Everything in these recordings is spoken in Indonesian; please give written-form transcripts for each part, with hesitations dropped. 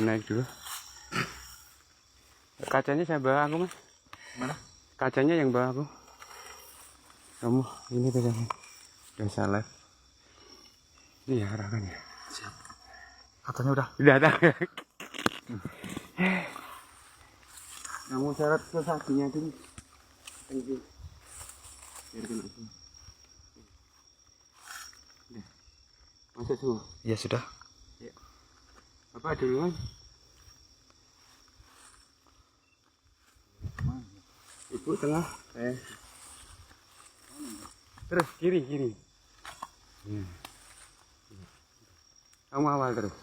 naik dulu. Kacanya saya bawa aku, Mas. Mana? Kacanya yang bawa aku. Kamu ini kacanya. Udah salah. Ini ya arahkannya. Siap. Katanya udah. Udah ada. Kamu syarat ke sakinya dulu. Tunggu. Biar kena semua. Udah. Masuk semua. Ya sudah. Ya. Bapak duluan. Ibu tengah. Terus kiri. Ya. Kamu awal terus.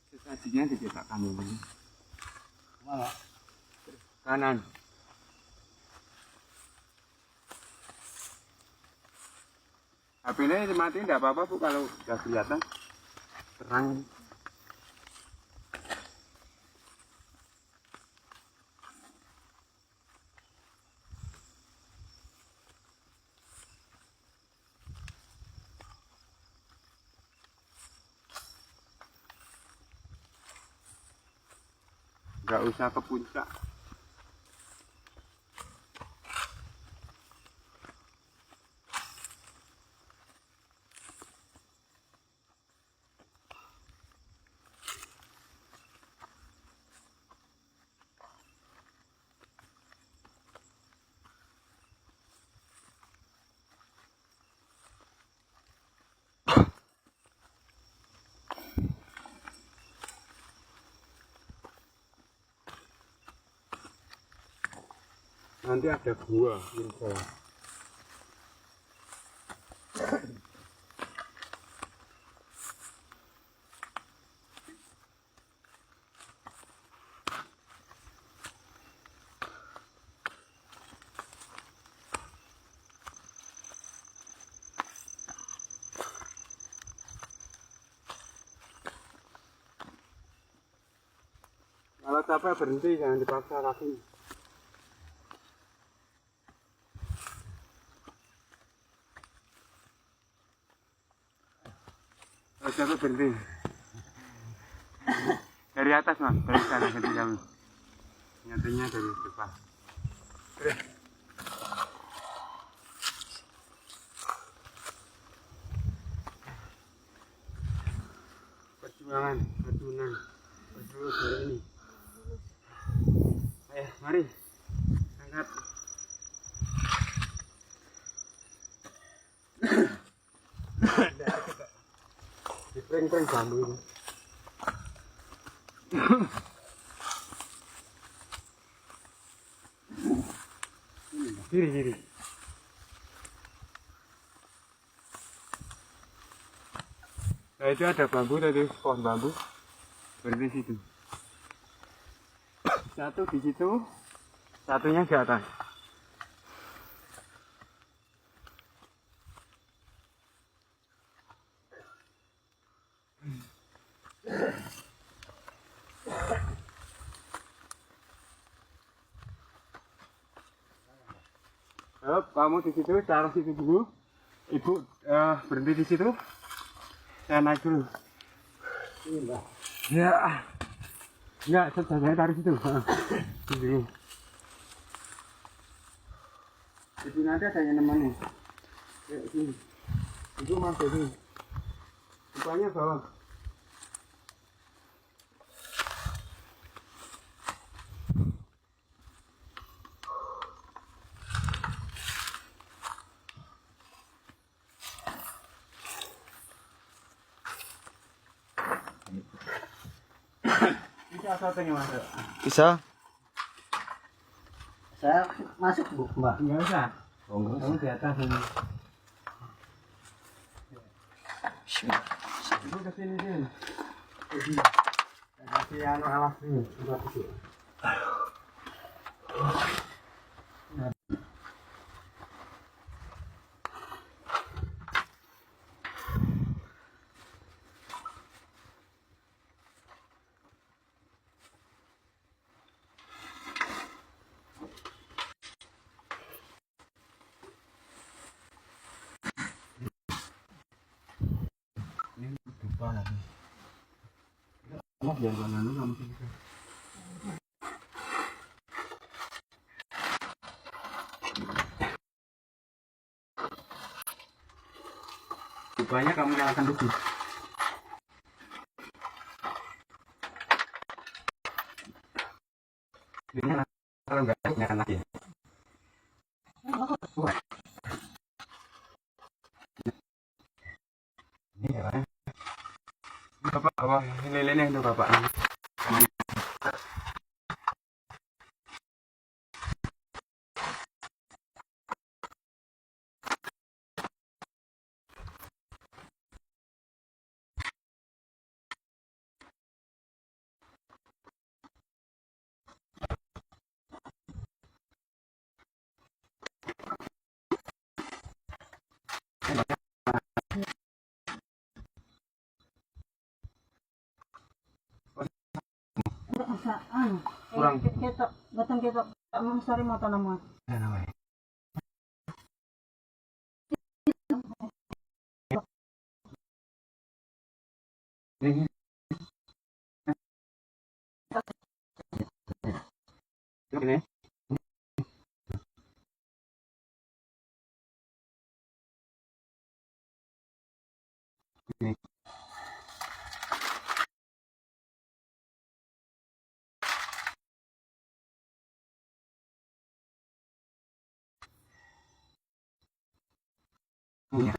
Sesajinya dicetak kamu ini. Mana? Kanan. HP-nya dimatiin enggak apa-apa, Bu, kalau udah kelihatan terang. Enggak usah ke puncak. Nanti ada gua, info. Kalau capek berhenti, jangan dipaksa kaki. Kalau capek berhenti. Dari atas, Mas, dari sana ganti jauh. Nyatanya dari depan. Perjuangan, perjuangan hari ini. Ayo, mari. Angkat. Dipring-pring bambu ini. Kiri. Nah, itu ada bambu tadi, pohon bambu. Berhenti situ. Satu di situ, satunya di atas. Kamu di situ, taruh situ dulu. Ibu berhenti di situ. Saya naik dulu. Ya, enggak, saya taruh situ. Dulu. Di sini nanti ada yang nemani. Ya, sini. Ibu masuk sini. Rupanya bawah. Bisa satunya masuk. Bisa. Saya masuk, Bu, Mbak. Enggak usah. Oh, enggak. Kamu di atas ini. Bismillah. Ibu ke sini. Kasih anu alas ini. Buat itu. jangan lalu kamu. Rupanya kamu nyalakan dulu. Ini kalau enggak nyalakan lagi. Ini ya, Bapak, apa lilin yang itu Bapak? Kurang. Kita datang kita mencari mata nama. Ini. Ini. Ini. Punya.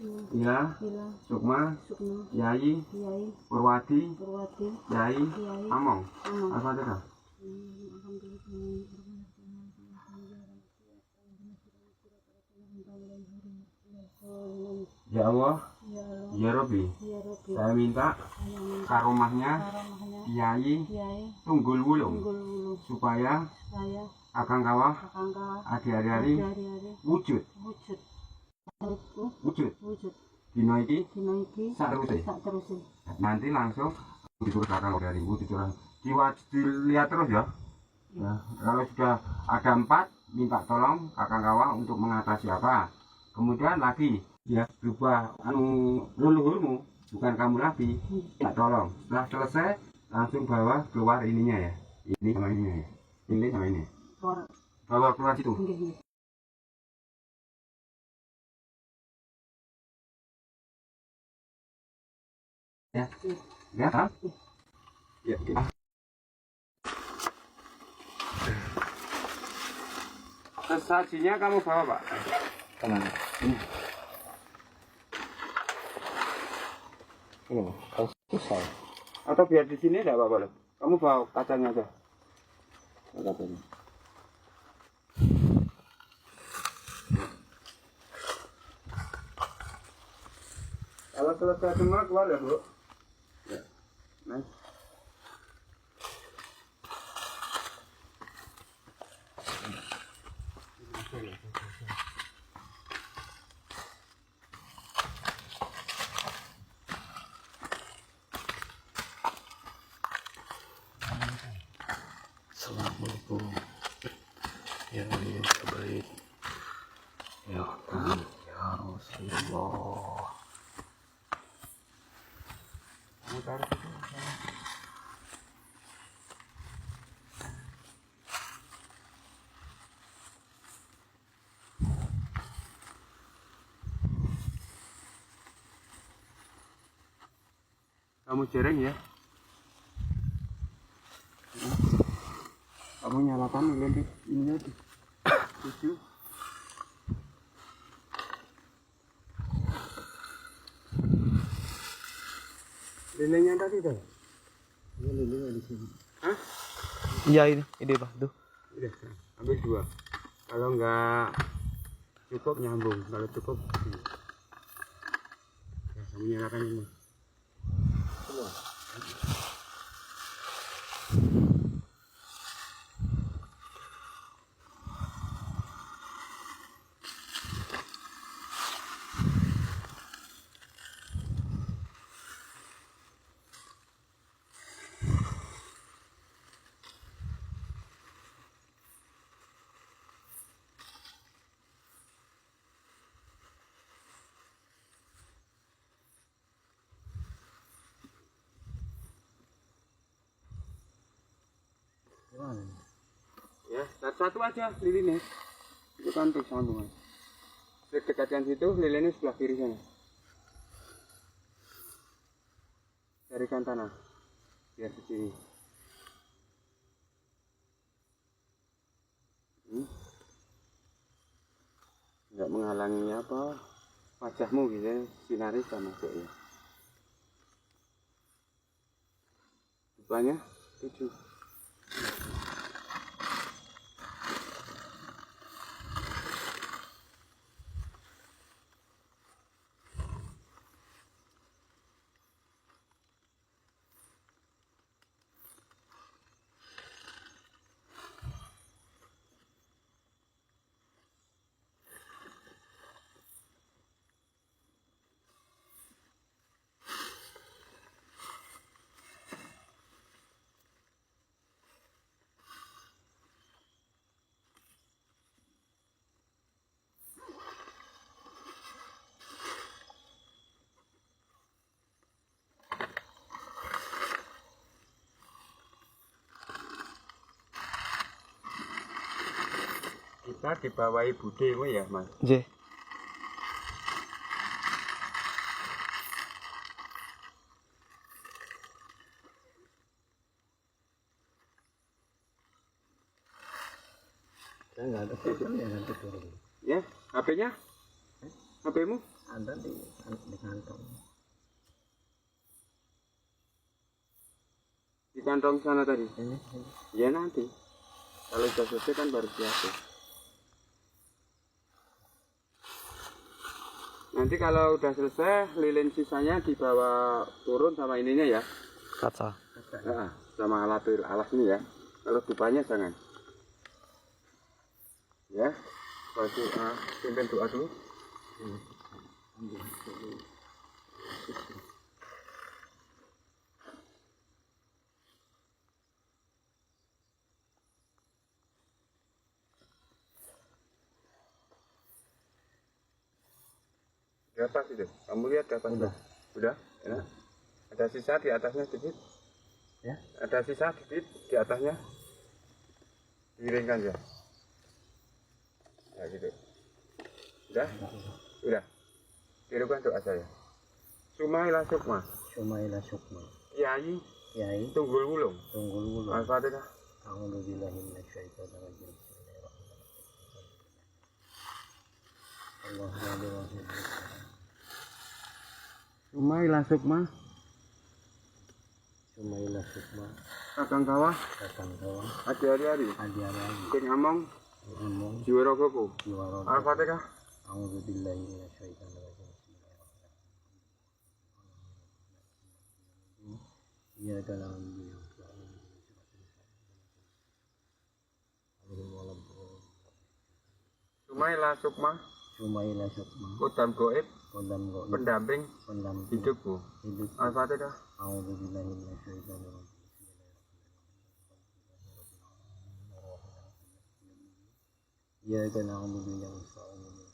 Ila, Sukma, Yai, Purwati, Yai, Among. Apa itu? Ya Allah, ya Rabbi, saya minta karomahnya Kiai Tunggul Wulung supaya Akang Kawah adi-adi wujud dino iki sateruse. Nanti langsung diturunkan dari wujud dilihat terus ya. Ya, kalau sudah ada 4 minta tolong Akang Kawah untuk mengatasi apa. Kemudian lagi ya berubah leluhurmu, bukan kamu lagi, minta tolong. Setelah selesai langsung bawa keluar ininya ya. Ini sama ininya ya. Ini sama ini. Bawa keluar situ. Ya. Ya, kan? Ya, kita. Sesajinya kamu bawa, Pak. Tenang. Ini kalau susah. Atau biar di sini enggak apa-apa loh. Kamu bawa kacanya aja. Kacanya. Kalau selesai semua keluar ya, Bu. Ya. Nice. Assalamualaikum. Ya, baik. Ya. Allah. Mutar itu. Kamu jereng ya? Kamu nyalakan lilin ini di 7. Lilinnya tadi tuh. Ini lilinnya di sini. Hah? Iya ini Pak, tuh. Udah, ambil 2. Kalau enggak cukup nyambung, kalau cukup ya, kamu nyalakan ini. Semua. Ya, satu aja lilinnya. Itu kan untuk sambungan. Dekatkan situ, lilinnya sebelah kiri sana. Carikan tanah. Biar ke sini. Enggak menghalangi apa wajahmu gitu ya, sinari sama masuk ya. Rupanya 7. Kita dibawahi bude ya Mas. Nggih. Saya nggak ada fitur ya nanti turun. Ya, HP-nya? HP-mu? Ada di kantong. Di kantong sana tadi. Ini. Ya nanti. Kalau sudah selesai kan baru siap. Nanti kalau udah selesai, lilin sisanya dibawa turun sama ininya ya. Kaca. Nah, sama alas ini ya. Kalau dupanya jangan. Ya, baju pimpin doa dulu. Di atas itu, kamu lihat di atas. Udah, ya. Ada sisa di atasnya sedikit. Ya. Ada sisa sedikit di atasnya. Diringkan ya. Ya gitu. Udah. Tirukan doa saya. Sumailah sukma. Sumailah sukma. Kiai. Kiai. Tunggul wulung. Tunggul wulung. Al-Fatihah. A'udzubillahi minasyaitonir rajim. Bismillahirrahmanirrahim. Sumailah sukma. Sumailah sukma. Kakang kawah. Kakang kawah. Adi-ari. Adi-ari. King among. Ngomong. Jiwara gopo. Jiwara. Al-Fatihah. A'udzubillahi minasyaitonir rajim. Iya dalam dunia. Sumailah sukma. Sumailah sukma. Kodam goib. Kodam goib. Pendamping hidupku. Hidup. Al-Fatihah. A'udzubillahi minasyaitonir rajim. Iya kan na'budu wa nasta'inu.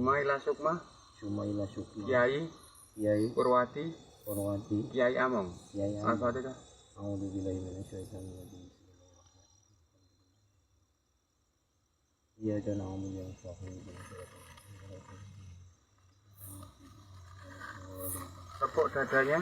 Sumaila Sukma, Sumaila Sukma, Kiai Kiai Purwati, Purwati, Kiai Among. Kiai Al-Fatihah. A'udzubillahi minasyaitonir rajim. Iyyaka na'budu wa iyyaka nasta'in. Tepuk dadanya.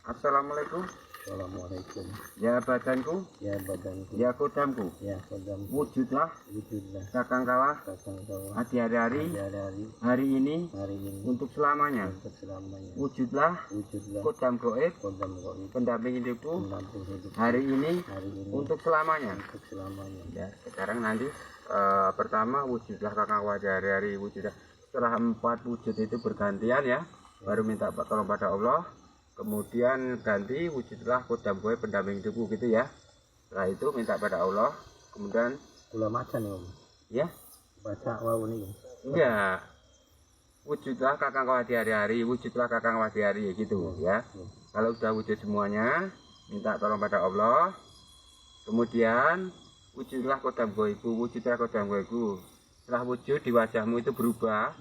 Assalamualaikum. Assalamualaikum. Ya badanku, Ya badanku, ya kodamku. ya kodamku, Wujudlah wujudlah kakang kawah kakang kawah di hari-hari hari hari ini hari ini untuk selamanya. untuk selamanya. Wujudlah Wujudlah kodam goib kodam gaib pendamping hidupku pendamping hidup hari ini hari ini untuk selamanya. untuk selamanya. Ya, sekarang nanti pertama wujudlah kakang kawah di hari-hari wujudlah. Setelah 4 wujud itu bergantian ya, baru minta tolong pada Allah. Kemudian ganti wujudlah kodam goib pendamping hidupku gitu ya. Setelah itu minta pada Allah. Kemudian Kula maca nih Om. ya Baca wau nih. enggak, wujudlah kakang kawah di hari-hari, wujudlah kakang kawah di hari gitu ya. Kalau sudah wujud semuanya, minta tolong pada Allah. Kemudian wujudlah kodam goibku, wujudlah kodam goibku. Setelah wujud di wajahmu itu berubah,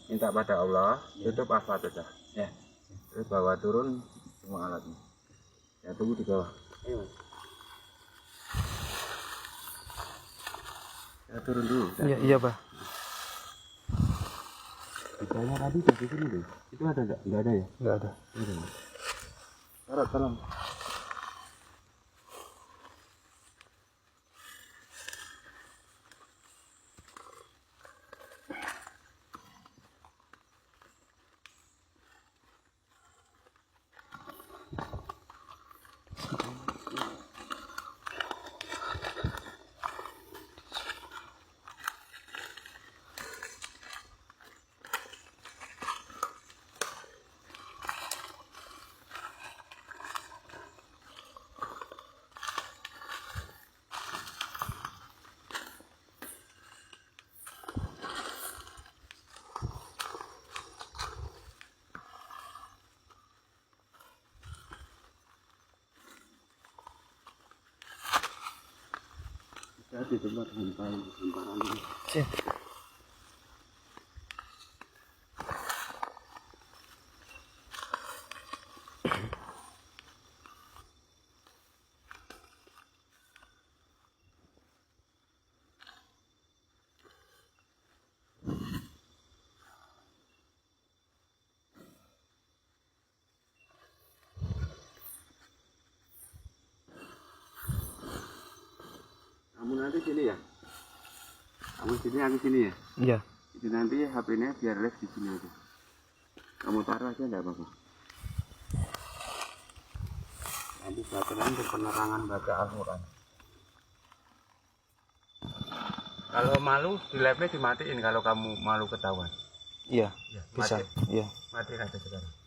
minta pada Allah, tutup Al-Fatihah ya. Terus bawa turun semua alatnya. Ya tunggu di bawah. Ayo Mas. Ya turun dulu. Iya, iya, Pak. Ditanya tadi dari sini deh. Itu ada enggak? Enggak ada ya? Enggak ada. Taruh, tolong. Di tempat hamparan ini. Sini. Kamu nanti sini ya? Kamu sini, aku sini ya? Iya. Itu nanti HP-nya biar live di sini aja. Kamu taruh aja enggak apa-apa. Nanti baterai untuk penerangan baca Al-Quran. Kalau malu di live-nya dimatiin kalau kamu malu ketahuan. Iya. Ya, Bisa. mati. Iya. Mati aja sekarang.